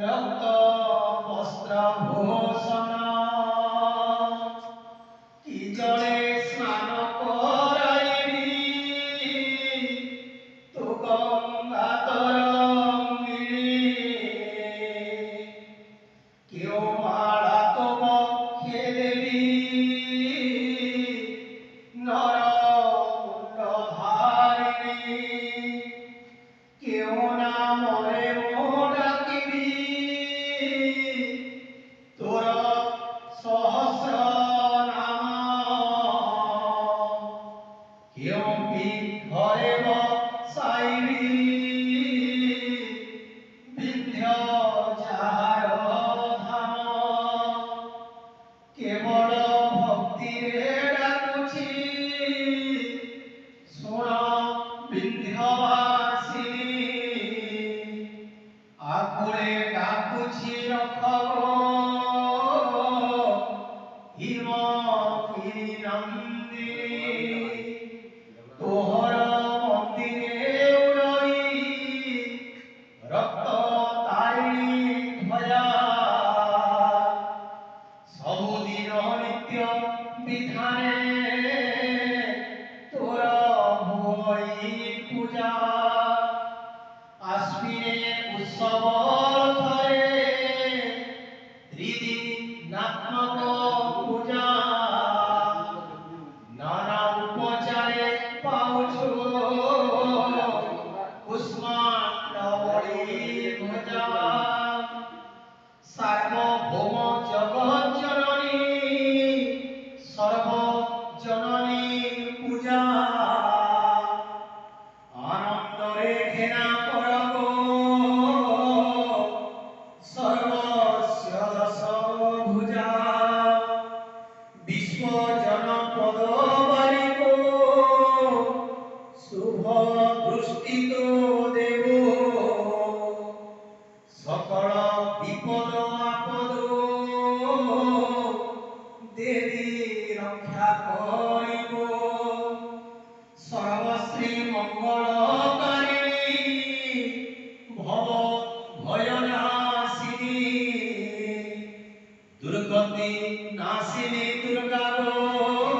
রক্ত বস্ত্র ভূষণ কি জলে স্নান করাইবি তু গঙ্গা তরঙ্গিনী কেউ মালা তো বক্ষে দেবী নরহারিণী কেউ না মরে ডাকিবি তোর সহস্র নাম কেউ ঘরে বসাইবি বিন্ধ্য যাহার ধাম কেবল ভক্তিরে ডাকুছি শুণ বিন্ধ্যবাসিনী আকুলে ডাকুছি রক্ষক হিমগিরি নন্দিনী তোহর মন্দিরে উড়ই রক্ত তারিণী ধ্বজা सबुदिन नित्य विधाने तोर भुवई पूजा आश्विने उत्सव थरे त्रिदिनात्मक पूजा नाना उपचारे पाउछु कुष्माण्डवळी भुजा सार्वभौम जगत जननी सर्व जननी पूजा आनंदरे घेना करब सर्वस्य दश भुजा विश्व जनपद बालिको शुभ दृष्टि तो देव सकल विपद आपद देवी रक्षा करिब सर्वश्री मंगलकारिणी भव भयनाशिनी दुर्गति नाशिनी दुर्गा गो